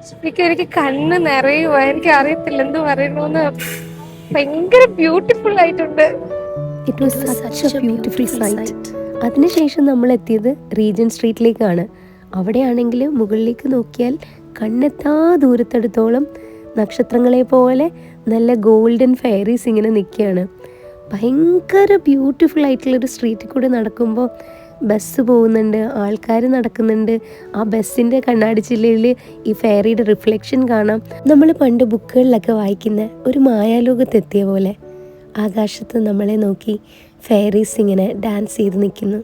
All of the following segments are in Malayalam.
എനിക്ക് കണ്ണ് നിറയുക, എനിക്ക് അറിയത്തില്ല എന്ത് പറയണോന്ന്. ഭയങ്കര ബ്യൂട്ടിഫുൾ ആയിട്ടുണ്ട്. It was such A beautiful site. അതിനുശേഷം നമ്മൾ എത്തിയത് റീജന്റ് സ്ട്രീറ്റിലേക്കാണ്. അവിടെയാണെങ്കിൽ മുകളിലേക്ക് നോക്കിയാൽ കണ്ണെത്താ ദൂരത്തെടുത്തോളം നക്ഷത്രങ്ങളെ പോലെ നല്ല ഗോൾഡൻ ഫെയറീസ് ഇങ്ങനെ നിൽക്കുകയാണ്. ഭയങ്കര ബ്യൂട്ടിഫുൾ ആയിട്ടുള്ളൊരു സ്ട്രീറ്റിൽ കൂടെ നടക്കുമ്പോൾ ബസ് പോകുന്നുണ്ട്, ആൾക്കാർ നടക്കുന്നുണ്ട്. ആ ബസ്സിൻ്റെ കണ്ണാടി ചില്ലയിൽ ഈ ഫെയറിയുടെ റിഫ്ലക്ഷൻ കാണാം. നമ്മൾ പണ്ട് ബുക്കുകളിലൊക്കെ വായിക്കുന്ന ഒരു മായാലോകത്തെത്തിയ പോലെ ആകാശത്ത് നമ്മളെ നോക്കി ഫെയറീസ് ഇങ്ങനെ ഡാൻസ് ചെയ്ത് നിൽക്കുന്നു.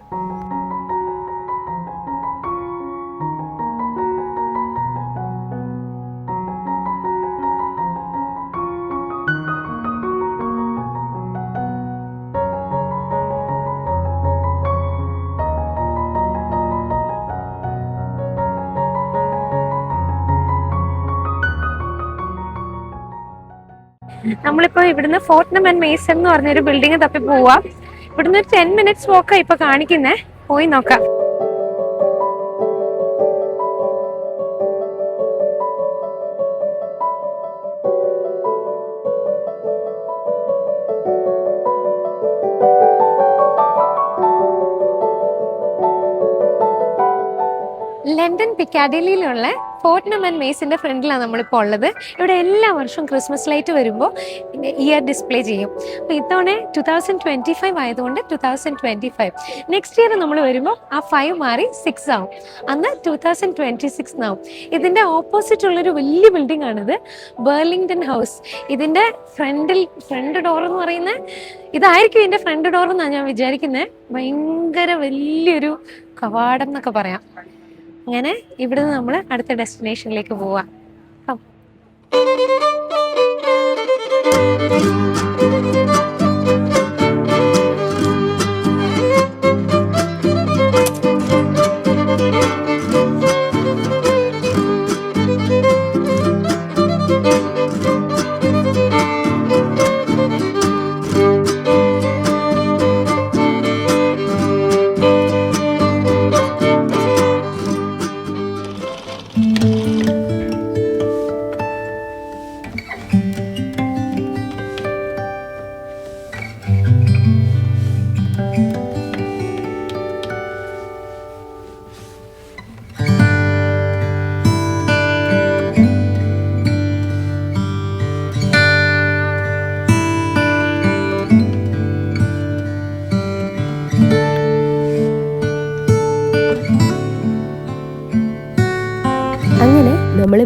നമ്മളിപ്പോ ഇവിടുന്ന് ഫോർട്ട്നം ആൻഡ് മേസൺ എന്ന് പറഞ്ഞൊരു ബിൽഡിംഗ് തപ്പി പോവാ. ഇവിടുന്ന് ഒരു 10 minutes വാക്കാ ഇപ്പൊ കാണിക്കുന്നേ. പോയി നോക്കാം. ലണ്ടൻ പിക്കാഡിലിയിലുള്ള ഫോർട്ട്നം ആൻഡ് മേസിന്റെ ഫ്രണ്ടിലാണ് നമ്മളിപ്പോൾ ഉള്ളത്. ഇവിടെ എല്ലാ വർഷവും ക്രിസ്മസ് ലൈറ്റ് വരുമ്പോൾ ഇയർ ഡിസ്പ്ലേ ചെയ്യും. അപ്പോൾ ഇത്തവണ 2025 ആയതുകൊണ്ട് 2025. നെക്സ്റ്റ് ഇയർ നമ്മൾ വരുമ്പോൾ ആ 5 മാറി 6 ആവും. അന്ന് 2026 ആവും. ഇതിൻ്റെ ഓപ്പോസിറ്റ് ഉള്ളൊരു വലിയ ബിൽഡിംഗ് ആണിത്, ബർലിംഗ്ടൺ ഹൗസ്. ഇതിൻ്റെ ഫ്രണ്ട് ഡോർ എന്ന് പറയുന്നത് ഇതായിരിക്കും. ഇതിൻ്റെ ഫ്രണ്ട് ഡോർ എന്നാണ് ഞാൻ വിചാരിക്കുന്നത്. ഭയങ്കര വലിയൊരു കവാടം എന്നൊക്കെ പറയാം. അങ്ങനെ ഇവിടുന്ന് നമ്മൾ അടുത്ത ഡെസ്റ്റിനേഷനിലേക്ക് പോവാം. നമ്മൾ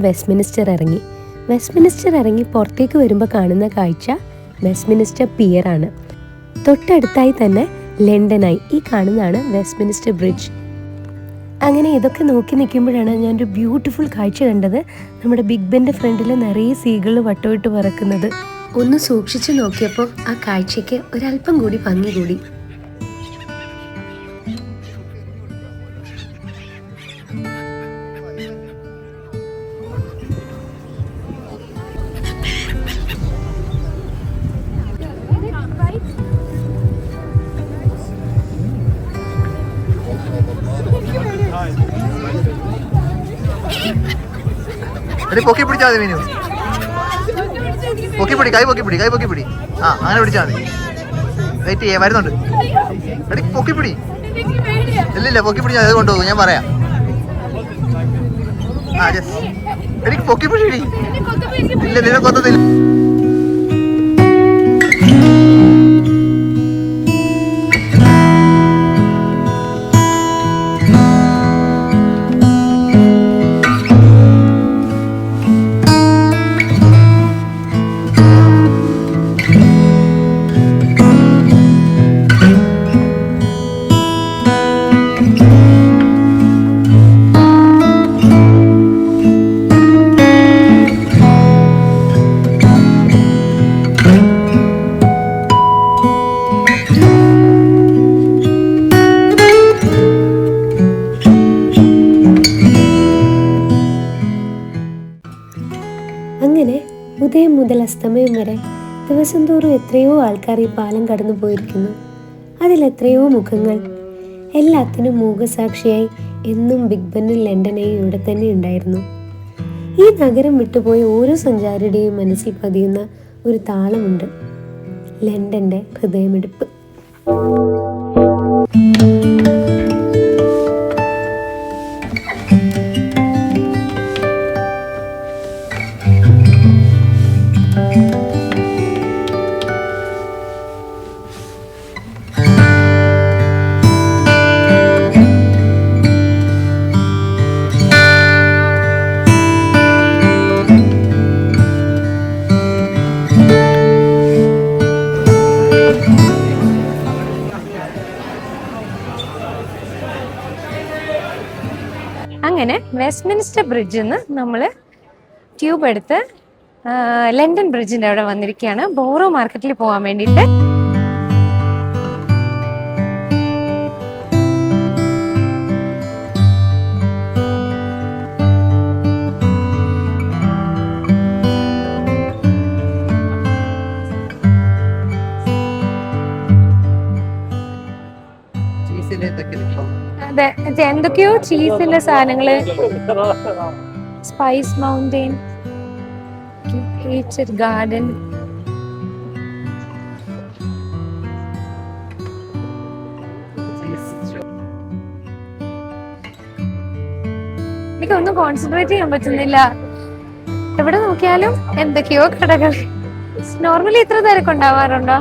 വെസ്റ്റ്മിനിസ്റ്റർ ഇറങ്ങി പുറത്തേക്ക് വരുമ്പോൾ കാണുന്ന കാഴ്ച വെസ്റ്റ്മിനിസ്റ്റർ പിയറാണ്. തൊട്ടടുത്തായി തന്നെ ലണ്ടനായി ഈ കാണുന്നതാണ് വെസ്റ്റ്മിനിസ്റ്റർ ബ്രിഡ്ജ്. അങ്ങനെ ഇതൊക്കെ നോക്കി നിൽക്കുമ്പോഴാണ് ഞാനൊരു ബ്യൂട്ടിഫുൾ കാഴ്ച കണ്ടത്. നമ്മുടെ ബിഗ് ബെൻ്റെ ഫ്രണ്ടിൽ നിറയെ സീകൾ വട്ടമിട്ട് പറക്കുന്നത്. ഒന്ന് സൂക്ഷിച്ചു നോക്കിയപ്പോൾ ആ കാഴ്ചയ്ക്ക് ഒരല്പം കൂടി ഭംഗി കൂടി. പൊക്കി പിടിച്ചാൽ മതി മീനു. കൈ പൊക്കി പിടി. ആ അങ്ങനെ പിടിച്ചാൽ മതി. വെയിറ്റ് ചെയ്യാൻ വരുന്നുണ്ട്. എടി പൊക്കി പിടി. ഇല്ലില്ല പൊക്കി പിടിച്ചാൽ അത് കൊണ്ടുപോകും, ഞാൻ പറയാം. ആ ജസ് എനിക്ക് പൊക്കി പിടി. ഇല്ല നിന്നെ കൊത്തത്തില്ല. അങ്ങനെ ഉദയം മുതൽ അസ്തമയം വരെ ദിവസം തോറും എത്രയോ ആൾക്കാർ ഈ പാലം കടന്നു പോയിരിക്കുന്നു. അതിലെത്രയോ മുഖങ്ങൾ. എല്ലാത്തിനും മൂകസാക്ഷിയായി എന്നും ബിഗ് ബെന്നും ലണ്ടനെയും ഇവിടെ തന്നെ ഉണ്ടായിരുന്നു. ഈ നഗരം വിട്ടുപോയ ഓരോ സഞ്ചാരിയുടെയും മനസ്സിൽ പതിയുന്ന ഒരു താളമുണ്ട്, ലണ്ടന്റെ ഹൃദയമിടിപ്പ്. അങ്ങനെ വെസ്റ്റ്മിൻസ്റ്റർ ബ്രിഡ്ജിൽ നിന്ന് നമ്മൾ ട്യൂബ് എടുത്ത് ലണ്ടൻ ബ്രിഡ്ജിന്റെ അവിടെ വന്നിരിക്കുകയാണ് ബോറോ മാർക്കറ്റിൽ പോകാൻ വേണ്ടിയിട്ട്. അതെ, എന്തൊക്കെയോ ചീസിന്റെ സാധനങ്ങള്, സ്പൈസ് മൗണ്ടെയിൻ, ഗാർഡൻ. എനിക്കൊന്നും കോൺസെൻട്രേറ്റ് ചെയ്യാൻ പറ്റുന്നില്ല. എവിടെ നോക്കിയാലും എന്തൊക്കെയോ കടകൾ. നോർമലി ഇത്ര തിരക്കുണ്ടാവാറുണ്ടോ?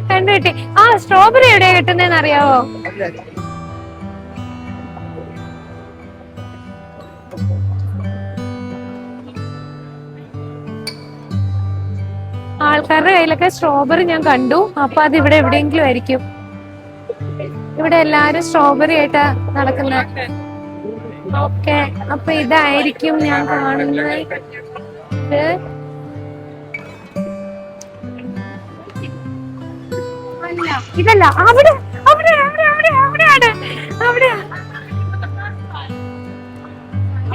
കണ്ടുകിട്ടി. ആ സ്ട്രോബെറി എവിടെയാ കിട്ടുന്നതെന്ന് അറിയാവോ? ആൾക്കാരുടെ കയ്യിലൊക്കെ സ്ട്രോബെറി ഞാൻ കണ്ടു. അപ്പൊ അത് ഇവിടെ എവിടെയെങ്കിലും ആയിരിക്കും. ഇവിടെ എല്ലാരും സ്ട്രോബെറി ആയിട്ടാ നടക്കുന്നത്. ഓക്കെ, അപ്പൊ ഇതായിരിക്കും ഞാൻ കാണുന്നത്. ഇതല്ല, അവിടെ അവിടെ അവിടെ അവിടെ അവിടെയാണ്, അവിടെയാ.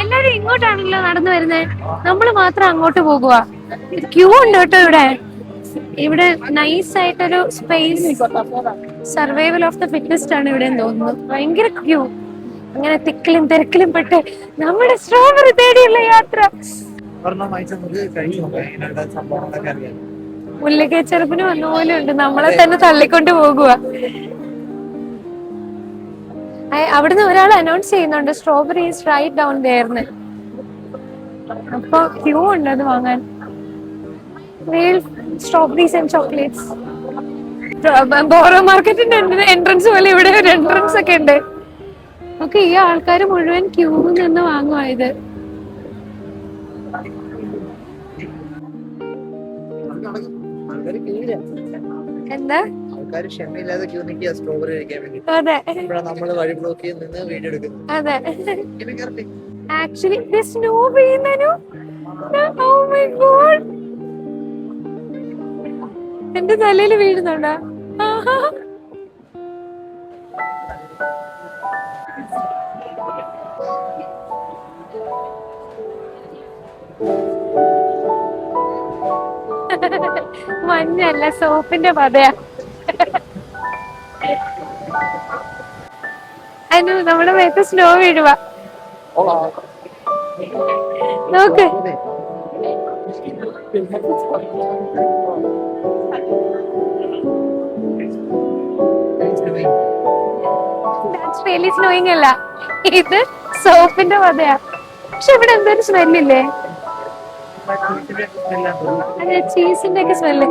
എല്ലാരും ഇങ്ങോട്ടാണല്ലോ നടന്നു വരുന്നത്, നമ്മള് മാത്രം അങ്ങോട്ട് പോകുക. ക്യൂ ഉണ്ട് കേട്ടോ ഇവിടെ. ഇവിടെ നൈസ് ആയിട്ടൊരു space, survival of the fittest ആണ് ഇവിടെ തോന്നുന്നു. ഭയങ്കര ക്യൂ. അങ്ങനെ തിക്കിലും തിരക്കിലും പെട്ട് നമ്മുടെ സ്ട്രോബെറി തേടിയുള്ള യാത്ര. മുല്ലക്കേച്ചെറുപ്പിന് വന്ന പോലെ ഉണ്ട്, നമ്മളെ തന്നെ തള്ളിക്കൊണ്ട് പോകുക. അവിടുന്ന് ഒരാൾ അനൗൺസ് ചെയ്യുന്നുണ്ട് സ്ട്രോബെറി ഈസ് റൈറ്റ് ഡൗൺ ദേർന്ന്. അപ്പൊ ക്യൂ ഉണ്ട് അത് വാങ്ങാൻ. Strawberries and chocolates. ബോറോ മാർക്കറ്റിന്റെ എൻട്രൻസ് പോലെ ഇവിടെ ഒരു എൻട്രൻസ് ഒക്കെ ഉണ്ട്. ഓക്കെ, ഈ ആൾക്കാർ മുഴുവൻ ക്യൂ നിന്ന് വാങ്ങുവായത്. എന്താ അതെ, ആക്ച്വലി സ്നോ പെയ്യുന്നു. എന്റെ തലയിൽ വീഴുന്നുണ്ടോ? മഞ്ഞല്ല, സോപ്പിന്റെ പതയാ. അതിന് നമ്മുടെ മേത്ത് സ്നോ വീഴുക. നോക്ക്, സ്നോയിങ് അല്ല, ഇത് സോപ്പിന്റെ പതയാ. പക്ഷെ ഇവിടെ എന്തൊരു സ്മെല്ലില്ലേ? അതെ, ചീസിന്റെ ഒക്കെ smell.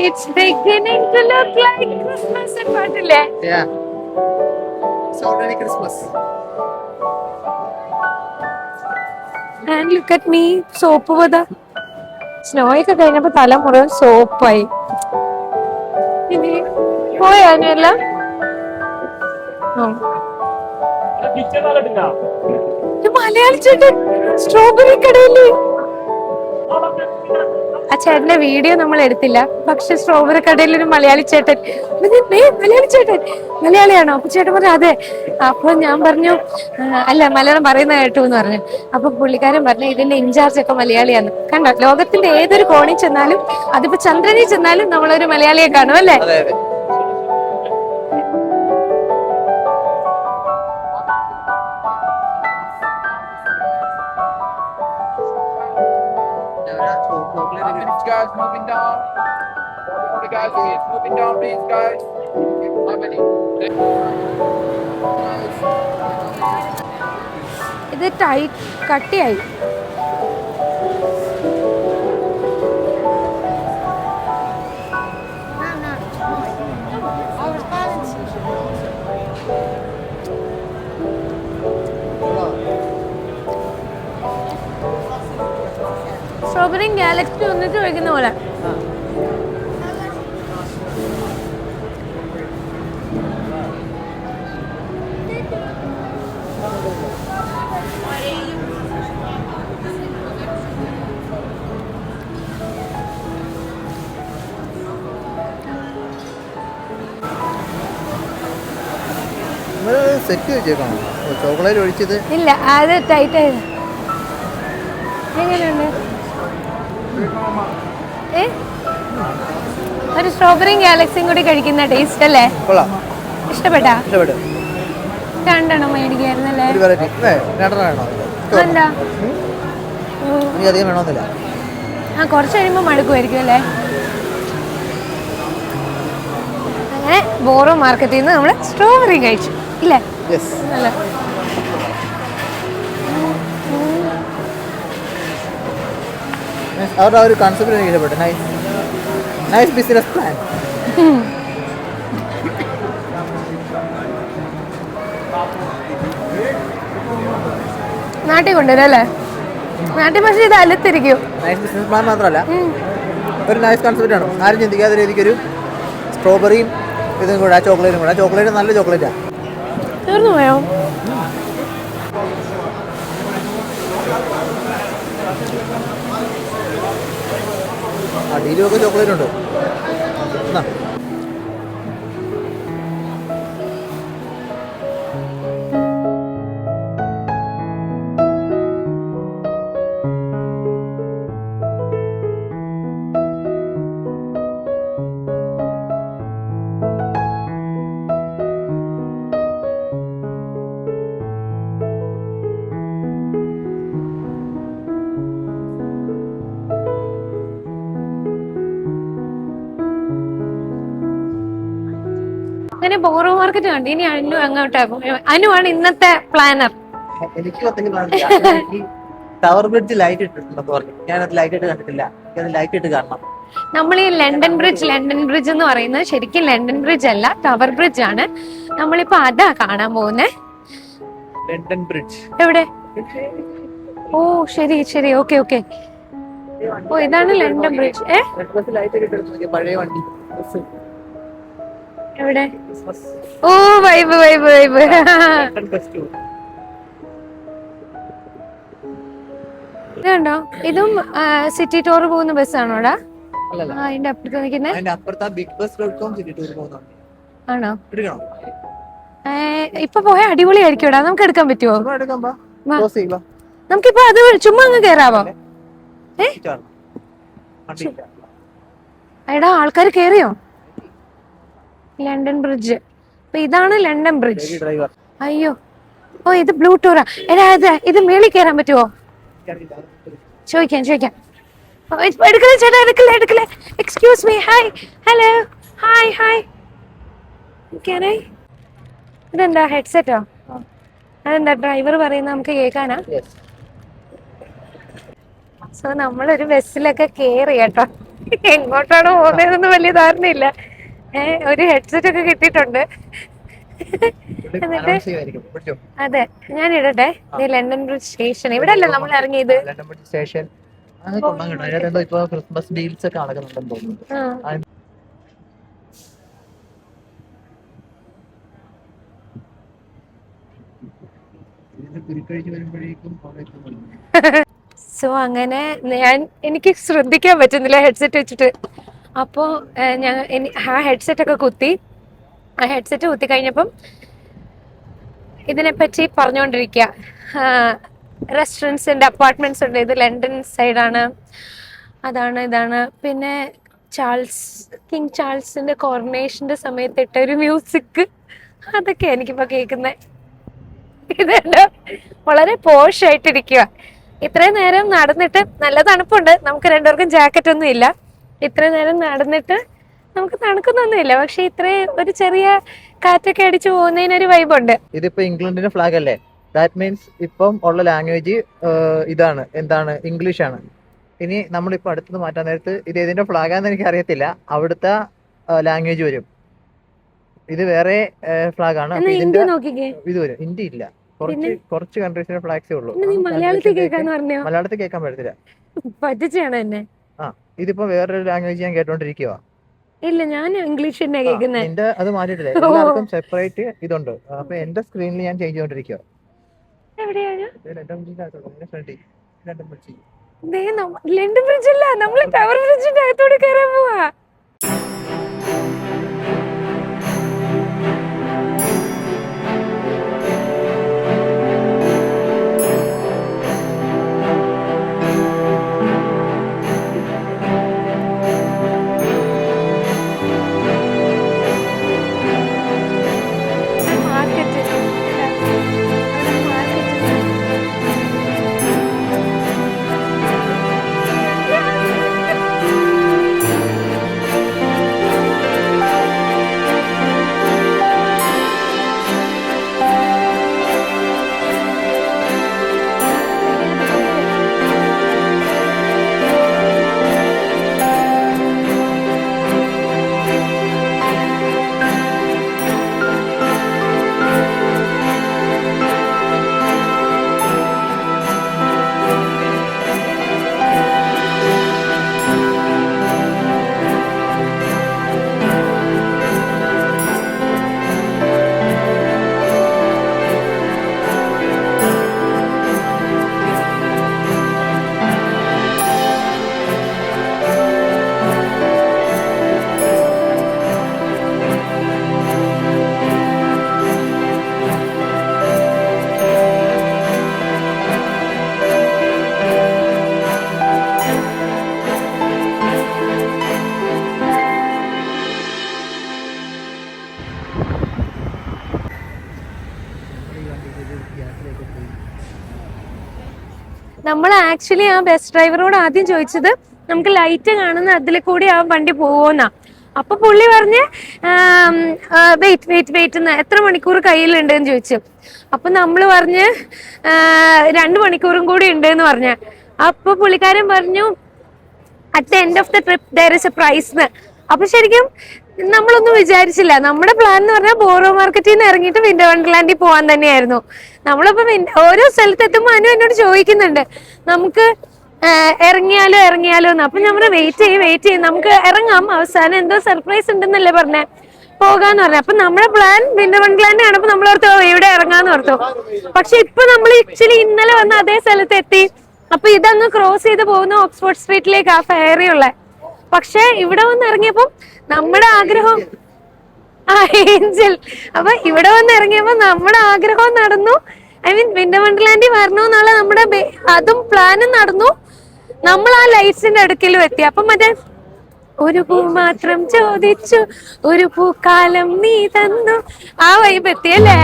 It's beginning to look like Christmas in പാട്ടില്ലേ? Yeah. It's already Christmas. And look at me, soap പത. സ്നോയൊക്കെ കഴിഞ്ഞപ്പോ തല മുഴുവൻ സോപ്പായി. ഇനി പോയാനെല്ലാം മലയാളി ചേട്ടൻ സ്ട്രോബെറി കടയില്. ആ ചേട്ടന്റെ വീഡിയോ നമ്മൾ എടുത്തില്ല. പക്ഷെ സ്ട്രോബെറി കടയിൽ ഒരു മലയാളി ചേട്ടൻ, മലയാളി ചേട്ടൻ മലയാളിയാണോ? അപ്പൊ ചേട്ടൻ പറഞ്ഞു അതെ. അപ്പൊ ഞാൻ പറഞ്ഞു അല്ല മലയാളം പറയുന്ന കേട്ടു എന്ന് പറഞ്ഞു. അപ്പൊ പുള്ളിക്കാരൻ പറഞ്ഞു ഇതിന്റെ ഇൻചാർജ് ഒക്കെ മലയാളിയാണ്. കണ്ടോ, ലോകത്തിന്റെ ഏതൊരു കോണിൽ ചെന്നാലും, അതിപ്പോ ചന്ദ്രനിൽ ചെന്നാലും നമ്മളൊരു മലയാളിയെ കാണും അല്ലേ? Guys, moving down. The guys, please, moving down, please, guys. How many? ഇത് ടൈറ്റ് കട്ടിയായി. സ്ട്രോബെറി ഗാലക്സി ഒന്നിച്ച് കഴിക്കുന്ന പോലെ. സെറ്റ് വെച്ചേക്കാണോ ചോക്ലേറ്റ് ഒഴിച്ചത്? ഇല്ല, അത് ടൈറ്റ് ആയത്. എങ്ങനെയുണ്ട്? ഒരു സ്ട്രോബെറി ഗാലക്സിയും കൂടി കഴിക്കുന്ന ടേസ്റ്റ് അല്ലേ? ഇഷ്ടപ്പെട്ടാ? രണ്ടെണ്ണം മേടിക്കായിരുന്നല്ലേ? എന്താ അധികം വേണമെന്നില്ല. ആ കുറച്ച് കഴിയുമ്പോൾ മടുക്കുമായിരിക്കും അല്ലേ? അങ്ങനെ ബോറോ മാർക്കറ്റിൽ നിന്ന് നമ്മൾ സ്ട്രോബെറി കഴിച്ചു ഇല്ലേ? നല്ല അവരുടെ ആ ഒരു കൺസെപ്റ്റ് എനിക്ക് ഇഷ്ടപ്പെട്ടു. Nice business plan. നാട്ടിൽ കൊണ്ടുവരും അല്ലേ? നാട്ടിൽ പക്ഷേ ഇത് അലത്തിരിക്കും. നൈസ് ബിസിനസ് പ്ലാൻ മാത്രമല്ല, ഒരു നൈസ് കൺസെപ്റ്റ് ആണ്. ആരും ചിന്തിക്കാത്ത രീതിക്കൊരു സ്ട്രോബെറിയും ഇതും കൂടെ, ആ ചോക്ലേറ്റും കൂടെ. ആ ചോക്ലേറ്റ് നല്ല ചോക്ലേറ്റാണ്. തീർന്നു പോയോ? അടിയിലുമൊക്കെ ചോക്ലേറ്റ് ഉണ്ട്. അങ്ങനെ ബോറോ മാർക്കറ്റ് കണ്ടു. ഇനി അനു അങ്ങോട്ടാ. അനുവാണ് ഇന്നത്തെ പ്ലാനർ. എനിക്ക് ടവർ ബ്രിഡ്ജ് ലൈറ്റ് ഇട്ടിട്ടുണ്ടെന്ന് പറഞ്ഞു. ഞാനത് ലൈറ്റ് ഇട്ട് കണ്ടിട്ടില്ല. എനിക്കത് ലൈറ്റ് ഇട്ട് കാണണം. നമ്മൾ ഈ ലണ്ടൻ ബ്രിഡ്ജ് എന്ന് പറയുന്നത് ശരിക്കും ലണ്ടൻ ബ്രിഡ്ജ് അല്ല, ടവർ ബ്രിഡ്ജ് ആണ്. നമ്മളിപ്പോ അതാ കാണാൻ പോകുന്നേ. ലണ്ടൻ ബ്രിഡ്ജ് എവിടെ? ഓ ശരി ശരി, ഓക്കെ ഓക്കെ. ഓ ഇതാണ് ലണ്ടൻ ബ്രിഡ്ജ്. പഴയ വണ്ടി എവിടെ? ഓ വൈബ് വൈബ് വൈബ്. ഇത് കണ്ടോ? ഇതും സിറ്റി ടൂർ പോകുന്ന ബസ്സാണോടാ? അതിന്റെ അപ്പുറത്ത് നിൽക്കുന്നത് ആണോ? ഇപ്പൊ പോയാൽ അടിപൊളിയായിരിക്കും. നമുക്ക് എടുക്കാൻ പറ്റുമോ? നമുക്കിപ്പോ അത് ചുമ്മാ അങ്ങ് കേറാവോ? എടാ ആൾക്കാർ കേറിയോ? London bridge. അപ്പൊ ഇതാണ് ലണ്ടൻ ബ്രിഡ്ജ്. അയ്യോ, ഓ ഇത് ബ്ലൂ ടൂറാ. എടാ ഇത് മേളിൽ കയറാൻ പറ്റുമോ? ചോദിക്കാം. എടുക്കലേ ചേട്ടാ, എടുക്കലേ. Excuse me. Hi, hello, hi. ഇതെന്താ ഹെഡ്സെറ്റോ? അതെന്താ ഡ്രൈവർ പറയുന്ന നമുക്ക് കേൾക്കാനാ? സോ നമ്മളൊരു ബസ്സിലൊക്കെ കേറി കേട്ടോ. എങ്ങോട്ടാണ് പോകുന്നതെന്ന് വലിയ ധാരണയില്ല. ഒരു ഹെഡ്സെറ്റ് ഒക്കെ കിട്ടിയിട്ടുണ്ട്. എന്നിട്ട് അതെ ഞാൻ ഇടട്ടെ. ലണ്ടൻ ബ്രിഡ്ജ് സ്റ്റേഷൻ ഇവിടെ അല്ലേ നമ്മൾ ഇറങ്ങിയത്? ലണ്ടൻ ബ്രിഡ്ജ് സ്റ്റേഷൻ ഇപ്പൊ ക്രിസ്മസ് ഡീൽസ് ഒക്കെ നടക്കുന്നുണ്ടെന്ന് തോന്നുന്നു. സോ അങ്ങനെ എനിക്ക് ശ്രദ്ധിക്കാൻ പറ്റുന്നില്ല ഹെഡ്സെറ്റ് വെച്ചിട്ട്. അപ്പോൾ ഞാൻ ആ ഹെഡ്സെറ്റ് ഒക്കെ കുത്തി, ആ ഹെഡ്സെറ്റ് കുത്തി കഴിഞ്ഞപ്പം ഇതിനെപ്പറ്റി പറഞ്ഞുകൊണ്ടിരിക്കുക. റെസ്റ്റോറൻറ്റ്സ് ഉണ്ട്, അപ്പാർട്ട്മെന്റ്സ് ഉണ്ട്, ഇത് ലണ്ടൻ സൈഡാണ്, അതാണ് ഇതാണ്. പിന്നെ കിങ് ചാൾസിന്റെ കോറോണേഷന്റെ സമയത്ത് ഇട്ട ഒരു മ്യൂസിക്, അതൊക്കെ എനിക്കിപ്പോ കേൾക്കുന്നത്. ഇതെല്ലാം വളരെ പോഷായിട്ടിരിക്കുക. ഇത്രയും നേരം നടന്നിട്ട് നല്ല തണുപ്പുണ്ട്, നമുക്ക് രണ്ടുപേർക്കും ജാക്കറ്റ് ഒന്നും ഇല്ല. ഇത്രയും നേരം നടന്നിട്ട് നമുക്ക് തണുക്കുന്നൊന്നുമില്ല, പക്ഷെ ഇത്രയും ഒരു ചെറിയ കാറ്റൊക്കെ അടിച്ചു പോകുന്നതിനൊരു വൈബുണ്ട്. ഇതിപ്പോ ഇംഗ്ലണ്ടിന്റെ ഫ്ലാഗ് അല്ലേ, ദാറ്റ് മീൻസ് ഇപ്പം ഉള്ള ലാംഗ്വേജ് ഇതാണ്, എന്താണ്, ഇംഗ്ലീഷ് ആണ്. ഇനി നമ്മളിപ്പോ അടുത്തത് മാറ്റാൻ നേരത്ത് ഇത് ഏതിന്റെ ഫ്ലാഗാന്ന് എനിക്ക് അറിയത്തില്ല, അവിടുത്തെ ലാംഗ്വേജ് വരും. ഇത് വേറെ ഫ്ലാഗ് ആണ്. ഇന്ത്യ നോക്കിക്കേ, ഇത് വരും. ഇന്ത്യ ഇല്ല, കുറച്ച് കൺട്രീസിന്റെ ഫ്ലാഗ്സേ ഉള്ളൂ. മലയാളത്തിൽ കേൾക്കാന്ന് പറഞ്ഞോ? മലയാളത്തിൽ കേൾക്കാൻ പറ്റത്തില്ല, പറ്റിച്ചാണ് എന്നെ. ഇതിപ്പോ വേറൊരു ലാംഗ്വേജ് ഞാൻ കേട്ടോണ്ടിരിക്കുവാ. ഇല്ല, ഞാൻ ഇംഗ്ലീഷ് തന്നെ കേൾക്കുന്നത്. എന്റെ അത് മാറ്റിട്ടില്ലേ, എല്ലാവർക്കും സെപ്പറേറ്റ് ഇതുണ്ട്. അപ്പൊ എന്റെ സ്ക്രീനിൽ ഞാൻ ചേഞ്ച് ചെയ്തോണ്ടിരിക്കുക. എവിടെയാണ് ലണ്ടൻ ബ്രിഡ്ജ്? അല്ല, നമ്മള് ടവർ ബ്രിഡ്ജിന്റെ അകത്തോടെ കയറാൻ പോവാ. നമ്മൾ ആക്ച്വലി ആ ബസ് ഡ്രൈവറോട് ആദ്യം ചോദിച്ചത് നമുക്ക് ലൈറ്റ് കാണുന്ന അതിൽ കൂടി ആ വണ്ടി പോവോന്നാ. അപ്പൊ പുള്ളി പറഞ്ഞ് വെയിറ്റ് എത്ര മണിക്കൂർ കയ്യിലുണ്ട് എന്ന് ചോദിച്ചു. അപ്പൊ നമ്മള് പറഞ്ഞ് 2 മണിക്കൂറും കൂടി ഉണ്ട് എന്ന് പറഞ്ഞ. അപ്പൊ പുള്ളിക്കാരൻ പറഞ്ഞു at the end of the trip there is a prize. അപ്പൊ ശരിക്കും നമ്മളൊന്നും വിചാരിച്ചില്ല. നമ്മുടെ പ്ലാൻ എന്ന് പറഞ്ഞാൽ ബോറോ മാർക്കറ്റിൽ നിന്ന് ഇറങ്ങിയിട്ട് വിന്റർ വണ്ടർലാൻഡിൽ പോകാൻ തന്നെയായിരുന്നു. നമ്മളിപ്പോ ഓരോ സ്ഥലത്ത് എത്തുമ്പോൾ അനു എന്നോട് ചോദിക്കുന്നുണ്ട് നമുക്ക് ഇറങ്ങിയാലോ എന്ന്. അപ്പൊ നമ്മള് വെയിറ്റ് ചെയ്യും നമുക്ക് ഇറങ്ങാം, അവസാനം എന്തോ സർപ്രൈസ് ഉണ്ടെന്നല്ലേ പറഞ്ഞേ, പോകാന്ന് പറഞ്ഞു. അപ്പൊ നമ്മുടെ പ്ലാൻ വിന്റർ വണ്ടർലാൻഡ് ആണ്. അപ്പൊ നമ്മൾ ഓർത്തു ഇവിടെ ഇറങ്ങാന്ന് ഓർത്തു. പക്ഷെ ഇപ്പൊ നമ്മൾ ആക്ച്വലി ഇന്നലെ വന്ന അതേ സ്ഥലത്ത് എത്തി. അപ്പൊ ഇതങ്ങ് ക്രോസ് ചെയ്ത് പോകുന്ന ഓക്സ്ഫോർഡ് സ്ട്രീറ്റിലേക്ക്, ആ ഫെയറി ഉള്ള. പക്ഷെ ഇവിടെ വന്ന് ഇറങ്ങിയപ്പം നമ്മുടെ ആഗ്രഹം ഏഞ്ചൽ, അപ്പൊ ഇവിടെ വന്ന് ഇറങ്ങിയപ്പോ നമ്മുടെ ആഗ്രഹവും നടന്നു. ഐ മീൻ വിന്റർ വണ്ടർലാൻഡിൽ വരണു എന്നുള്ള നമ്മുടെ അതും പ്ലാനും നടന്നു. നമ്മൾ ആ ലൈറ്റ്സിന്റെ അടുക്കലും എത്തി. അപ്പൊ മറ്റേ ഒരു പൂ മാത്രം ചോദിച്ചു ഒരു പൂക്കാലം നീ തന്നു, ആ വൈബ് എത്തിയല്ലേ.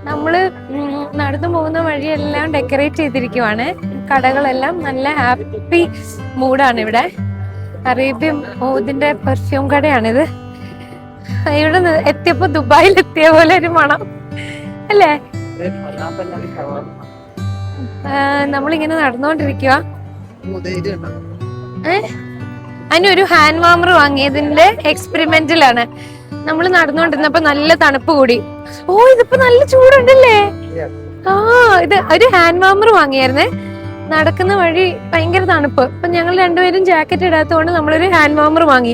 നമ്മള് നടന്നു പോകുന്ന വഴിയെല്ലാം ഡെക്കറേറ്റ് ചെയ്തിരിക്കുവാണ്. കടകളെല്ലാം നല്ല ഹാപ്പി മൂഡാണ് ഇവിടെ. അറേബ്യൻ ഇതിന്റെ പെർഫ്യൂം കടയാണിത്. ഇവിടെ എത്തിയപ്പോ ദുബായിൽ എത്തിയ പോലെ ഒരു മണം അല്ലേ. നമ്മളിങ്ങനെ നടന്നുകൊണ്ടിരിക്കുക. അതിനൊരു ഹാൻഡ് വാമർ വാങ്ങിയതിന്റെ എക്സ്പെരിമെന്റിലാണ്. നമ്മൾ നടന്നുകൊണ്ടിരുന്നപ്പോ നല്ല തണുപ്പ് കൂടി. ഓ, ഇതിപ്പോ നല്ല ചൂടുണ്ടല്ലേ. ഇത് ഒരു ഹാൻഡ് വാമർ വാങ്ങിയായിരുന്നേ. നടക്കുന്ന വഴി ഭയങ്കര തണുപ്പ്. അപ്പൊ ഞങ്ങൾ രണ്ടുപേരും ജാക്കറ്റ് ഇടാത്തതുകൊണ്ട് നമ്മളൊരു ഹാൻഡ് വാമർ വാങ്ങി.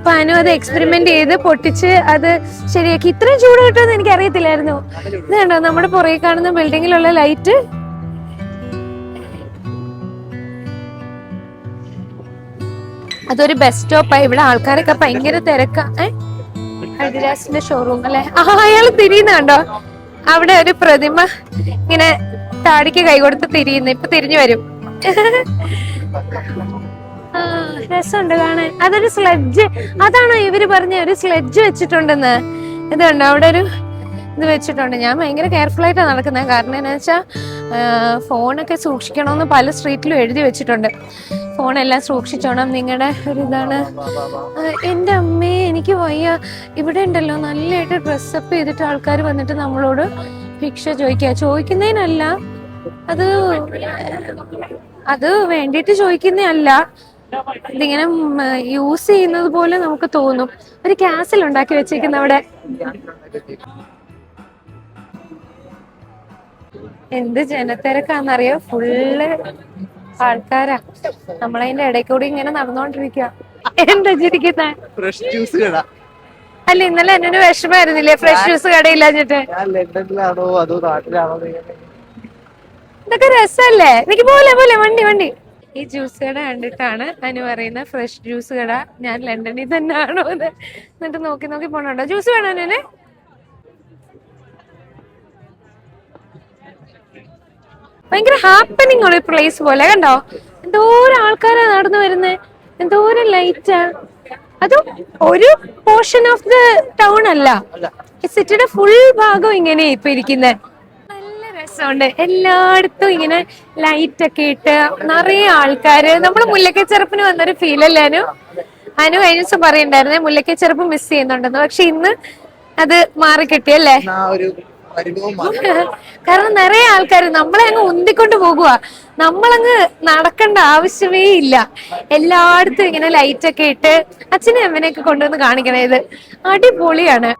അപ്പൊ അനു അത് എക്സ്പെരിമെന്റ് ചെയ്ത് പൊട്ടിച്ച് അത് ശരിയാക്കി. ഇത്രയും ചൂട് കിട്ടുമെന്ന് എനിക്ക് അറിയത്തില്ലായിരുന്നു. ഇത് കണ്ടോ നമ്മുടെ പുറകെ കാണുന്ന ബിൽഡിങ്ങിലുള്ള ലൈറ്റ്. അതൊരു ബസ് സ്റ്റോപ്പാ. ഇവിടെ ആൾക്കാരൊക്കെ ഭയങ്കര തിരക്കാ. അഡിഡാസിന്റെ ഷോറൂം അല്ലെ? അയാൾ തിരിയുന്ന കണ്ടോ? അവിടെ ഒരു പ്രതിമ ഇങ്ങനെ താടിക്ക് കൈ കൊടുത്ത് തിരിയുന്നു. ഇപ്പൊ തിരിഞ്ഞു വരും. രസമുണ്ട് കാണാൻ. അതൊരു സ്ലെഡ്ജ്. അതാണോ ഇവര് പറഞ്ഞ ഒരു സ്ലെഡ്ജ് വെച്ചിട്ടുണ്ടെന്ന്? ഇത് കണ്ടോ അവിടെ ഒരു ഇത് വെച്ചിട്ടുണ്ട്. ഞാൻ ഭയങ്കര കെയർഫുൾ ആയിട്ടാണ് നടക്കുന്നത്. കാരണം എന്താ വെച്ചാൽ ഫോണൊക്കെ സൂക്ഷിക്കണമെന്ന് പല സ്ട്രീറ്റിലും എഴുതി വെച്ചിട്ടുണ്ട്. ഫോണെല്ലാം സൂക്ഷിച്ചോണം, നിങ്ങളുടെ ഒരു ഇതാണ്. എൻ്റെ അമ്മേ, എനിക്ക് വയ്യ. ഇവിടെ ഉണ്ടല്ലോ നല്ലതായിട്ട് ഡ്രസ്സപ്പ് ചെയ്തിട്ട് ആൾക്കാർ വന്നിട്ട് നമ്മളോട് ഭിക്ഷ ചോദിക്കുന്നതിനല്ല, അത് വേണ്ടിയിട്ട് ചോദിക്കുന്നതല്ല. ഇതിങ്ങനെ യൂസ് ചെയ്യുന്നത് പോലെ നമുക്ക് തോന്നും. ഒരു കാസിൽ ഉണ്ടാക്കി വെച്ചേക്കുന്ന അവിടെ. എന്ത് ജനത്തിരക്കാന്നറിയോ? ഫുള്ള് ആൾക്കാരാ. നമ്മളതിന്റെ ഇടയിൽ കൂടി ഇങ്ങനെ നടന്നുകൊണ്ടിരിക്കുക. എന്താ ചിരിക്കുന്ന? ഫ്രഷ് ജ്യൂസ് കട. അല്ല, ഇന്നലെ എന്നൊരു വിഷമായിരുന്നില്ലേ ഫ്രഷ് ജ്യൂസ് കടയില്ലാഞ്ഞിട്ട്? ലണ്ടനിലാണോ അതോ നാട്ടിലാണോ? ഇതൊക്കെ രസല്ലേ? എനിക്ക് പോലെ വണ്ടി. ഈ ജ്യൂസ് കട കണ്ടിട്ടാണ് അനു പറയുന്ന ഫ്രഷ് ജ്യൂസ് കട ഞാൻ ലണ്ടനിൽ തന്നെ ആണോ എന്ന്. എന്നിട്ട് നോക്കി പോണുണ്ടോ? ജ്യൂസ് വേണോ അനുവിന്? ഭയങ്കര ഹാപ്പനിങ് ഉള്ള പ്ലേസ് പോലെ. കണ്ടോ എന്തോരം ആൾക്കാരാ നടന്നു വരുന്നത്, എന്തോരം ലൈറ്റാ. അതും ഒരു പോർഷൻ ഓഫ് ദ ടൗൺ അല്ല, സിറ്റിയുടെ ഫുൾ ഭാഗം ഇങ്ങനെ ഇപ്പൊ ഇരിക്കുന്നത്. നല്ല രസമുണ്ട്. എല്ലായിടത്തും ഇങ്ങനെ ലൈറ്റ് ഒക്കെ ഇട്ട് നിറയെ ആൾക്കാര്. നമ്മള് മുല്ലക്കച്ചെറുപ്പിന് വന്നൊരു ഫീൽ അല്ലേ അനു? അനു കഴിഞ്ഞ ദിവസം പറയണ്ടായിരുന്നേ മുല്ലക്കച്ചെറുപ്പ് മിസ് ചെയ്യുന്നുണ്ടെന്ന്. പക്ഷെ ഇന്ന് അത് മാറി കിട്ടിയല്ലേ? കാരണം നിറയെ ആൾക്കാര് നമ്മളെ അങ്ങ് ഉന്തിക്കൊണ്ട് പോകുക. നമ്മളങ്ങ് നടക്കേണ്ട ആവശ്യമേ ഇല്ല. എല്ലായിടത്തും ഇങ്ങനെ ലൈറ്റ് ഒക്കെ ഇട്ട് അച്ഛനും അമ്മനെയൊക്കെ കൊണ്ടുവന്ന് കാണിക്കണേ. ഇത് അടിപൊളിയാണ്.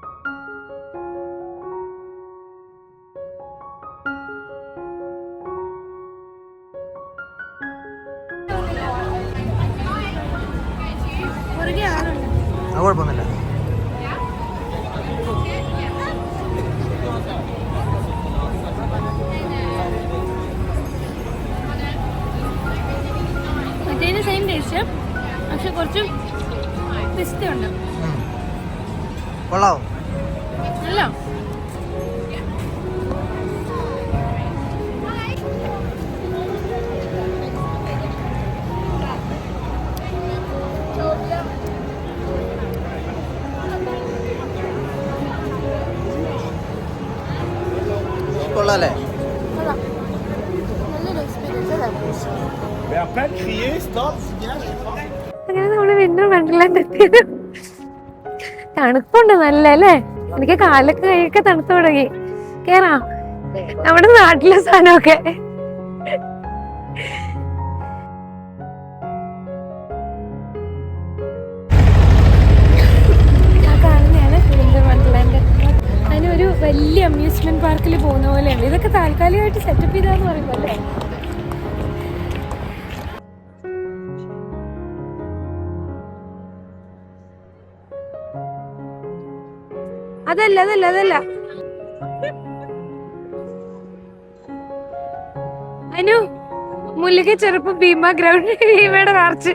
കുഴപ്പമൊന്നുമില്ല. സെയിം ടേസ്റ്റ്, പക്ഷെ കുറച്ച് പിസ്ത ഉണ്ട്. കൊള്ളാവോ? അല്ല, കൊള്ളാല്ലേ? അങ്ങനെ നമ്മള് വീണ്ടും വണ്ടർലാൻഡ് എത്തിയത്. തണുപ്പുണ്ട് നല്ല അല്ലേ? എനിക്ക് കാലൊക്കെ കൈയൊക്കെ തണുത്തു തുടങ്ങി. കേറാം നമ്മുടെ നാട്ടിലെ സാധനമൊക്കെ. കാണുന്നതാണ് വീണ്ടും വണ്ടർലാൻഡ്. അതിനൊരു വലിയ അമ്യൂസ്മെന്റ് പാർക്കിൽ പോകുന്ന പോലെയുണ്ട്. ഇതൊക്കെ താൽക്കാലികമായിട്ട് സെറ്റപ്പ് ചെയ്താന്ന് പറയുമ്പോ അല്ലേ? അതല്ല അനു, മുല്ലക്കച്ചെറുപ്പ് ഭീമ ഗ്രൗണ്ട്, ഭീമയുടെ മാർച്ച്.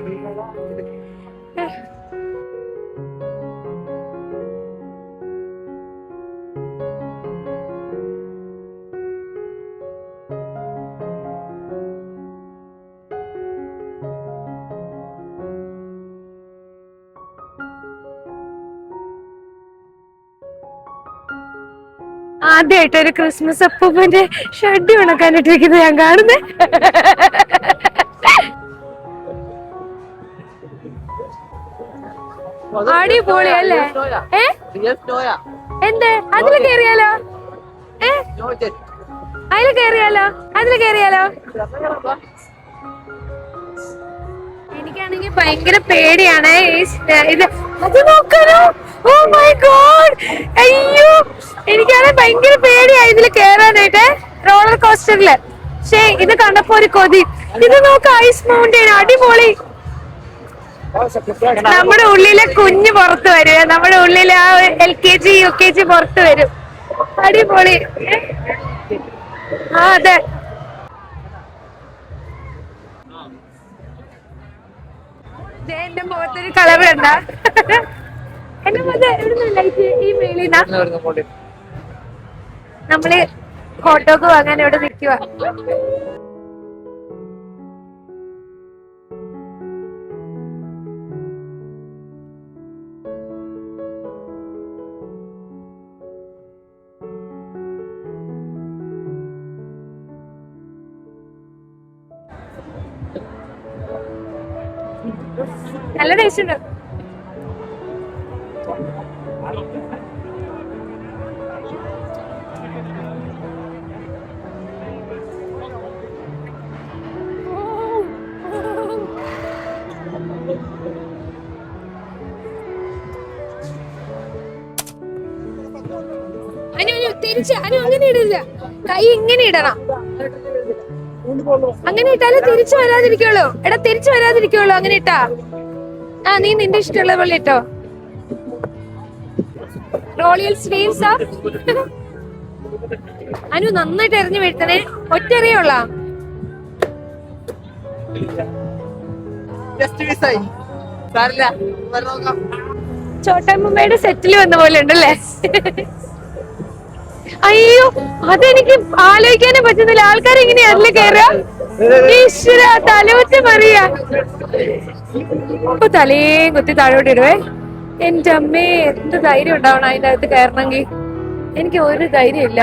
ആദ്യമായിട്ട് ഒരു ക്രിസ്മസ് അപ്പൂപ്പന്റെ ഷഡ്ഡി ഉണക്കാനിട്ടിരിക്കുന്നത് ഞാൻ കാണുന്നേ. അടിപൊളിയല്ലേ? എന്ത് അതില് കേറിയാലോ? അതില് കേറിയാലോ? എനിക്കാണെങ്കിൽ ഭയങ്കര പേടിയാണ് ഇത്. അത് നോക്കാനോ? ഓ മൈ ഗോഡ്, അയ്യോ, എനിക്കാണെങ്കിൽ ഭയങ്കര പേടിയായി ഇതില് കേറാനായിട്ട്, റോളർ കോസ്റ്ററില്. പക്ഷെ ഇത് കണ്ടപ്പോ ഒരു കൊതി. ഇത് നോക്ക, ഐസ് മൗണ്ടെയിൻ, അടിപൊളി. നമ്മുടെ ഉള്ളിലെ കുഞ്ഞ് പുറത്ത് വരും, നമ്മുടെ ഉള്ളിലെ ആ LKG UKG പുറത്ത് വരും. അടിപൊളി. ആ അതെ, എന്റെ മുഖത്തൊരു കളർ കണ്ട. എന്റെ മുഖത്ത് എവിടുന്ന ലൈറ്റ്? ഈ മേളിന്നാ നമ്മള് ഹോട്ടോക്ക് വാങ്ങാൻ ഇവിടെ നിൽക്കുക. നല്ല ടേസ്റ്റ് ഉണ്ട്. തിരിച്ച് അങ്ങനെ ഇടില്ല, കൈ ഇങ്ങനെ ഇടണം. അങ്ങനെ ഇട്ടാലേ തിരിച്ചു വരാതിരിക്കുള്ളൂ. എടാ തിരിച്ചു വരാതിരിക്കുള്ളൂ അങ്ങനെ ഇട്ടാ. ആ നീ നിന്റെ ഇഷ്ടമുള്ള പോലെ ഇട്ടോ. റോളിയൽ സ്ലീവ്സാ. അനു നന്നായിട്ട് എറിഞ്ഞു വീഴ്ത്തണേ. ഒറ്റ എറിയുള്ള ചോട്ടാമ്മയുടെ സെറ്റിൽ വന്ന പോലെ ഉണ്ടല്ലേ. അയ്യോ, അതെനിക്ക് ആലോചിക്കാനേ പറ്റുന്നില്ല. ആൾക്കാർ ഇങ്ങനെ അതിൽ കയറുക. ഈശ്വര, തലവത്ത് പറയാ. അപ്പൊ തലയും കുത്തി താഴോട്ട് ഇടുവേ. എന്റെ അമ്മേ, എന്ത് ധൈര്യം ഉണ്ടാവണം അതിന്റെ അകത്ത് കയറണമെങ്കിൽ. എനിക്ക് ഒരു ധൈര്യമില്ല.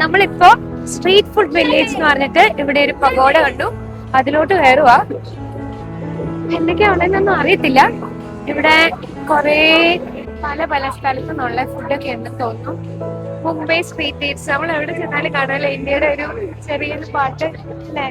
നമ്മളിപ്പോ സ്ട്രീറ്റ് ഫുഡ് വില്ലേജ് എന്ന് പറഞ്ഞിട്ട് ഇവിടെ ഒരു പഗോഡ കണ്ടു, അതിലോട്ട് കയറുക. എന്തൊക്കെയാ ഉള്ളതെന്നൊന്നും അറിയത്തില്ല. ഇവിടെ കൊറേ പല പല സ്ഥലത്തു നിന്നുള്ള ഫുഡൊക്കെ ഉണ്ടെന്ന് തോന്നുന്നു. മുംബൈ സ്ട്രീറ്റ് ഈറ്റ്സ്, നമ്മൾ എവിടെ ചെന്നാലും കാണാമല്ലോ ഇന്ത്യയുടെ ഒരു ചെറിയൊരു പാട്ട് അല്ലേ.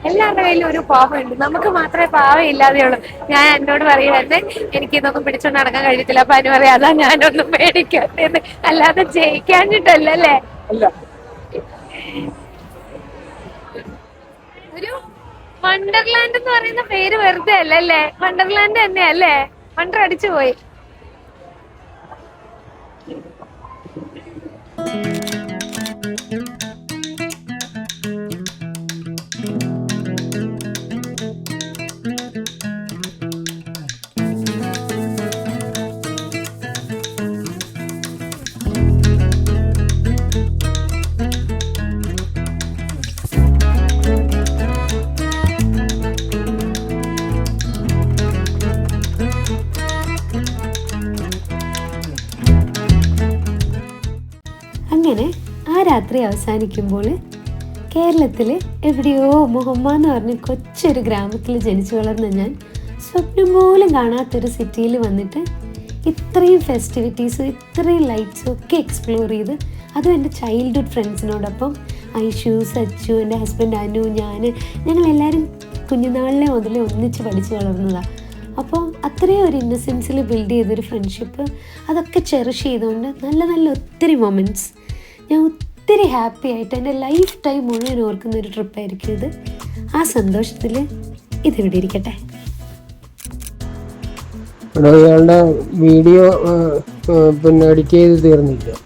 എല്ലാവരുടെ കയ്യിലും ഒരു പാവമുണ്ട്, നമുക്ക് മാത്രമേ പാവം ഇല്ലാതെയുള്ളൂ. ഞാൻ എന്നോട് പറയുമായിരുന്നെ എനിക്ക് ഇതൊന്നും പിടിച്ചോണ്ട് നടക്കാൻ കഴിയത്തില്ല. അപ്പൊ അനു പറയാം അതാ ഞാനൊന്നും പേടിക്കാത്തത്, അല്ലാതെ ജയിക്കാഞ്ഞിട്ടല്ലേ. ഒരു വണ്ടർലാൻഡ് എന്ന് പറയുന്ന പേര് വെറുതെ അല്ലേ. വണ്ടർലാൻഡ് തന്നെയല്ലേ. വണ്ടർ അടിച്ചു പോയി. അങ്ങനെ ആ രാത്രി അവസാനിക്കുമ്പോൾ കേരളത്തിൽ എവിടെയോ മുഹമ്മ എന്ന് പറഞ്ഞ കൊച്ചൊരു ഗ്രാമത്തിൽ ജനിച്ചു വളർന്ന ഞാൻ സ്വപ്നം പോലും കാണാത്തൊരു സിറ്റിയിൽ വന്നിട്ട് ഇത്രയും ഫെസ്റ്റിവിറ്റീസും ഇത്രയും ലൈറ്റ്സും ഒക്കെ എക്സ്പ്ലോർ ചെയ്ത്, അതും എൻ്റെ ചൈൽഡ്ഹുഡ് ഫ്രണ്ട്സിനോടൊപ്പം ഐഷു, സച്ചു, എൻ്റെ ഹസ്ബൻഡ് അനു, ഞങ്ങളെല്ലാവരും കുഞ്ഞുനാളിലെ മുതലേ ഒന്നിച്ച് പഠിച്ചു വളർന്നതാണ്. അപ്പോൾ അത്രയും ഒരു ഇന്നസെൻസിൽ ബിൽഡ് ചെയ്തൊരു ഫ്രണ്ട്ഷിപ്പ്, അതൊക്കെ ചെറിഷ് ചെയ്തുകൊണ്ട് നല്ല നല്ല ഒത്തിരി മൊമെൻറ്റ്സ്, ഞാൻ ഒത്തിരി ഹാപ്പി ആയിട്ട് എൻ്റെ ലൈഫ് ടൈം മുഴുവൻ ഓർക്കുന്ന ഒരു ട്രിപ്പായിരിക്കും ഇത്. ആ സന്തോഷത്തിൽ ഇതിവിടെ ഇരിക്കട്ടെ. ഇയാളുടെ വീഡിയോ പിന്നെ എഡിറ്റ് ചെയ്ത് തീർന്നില്ല.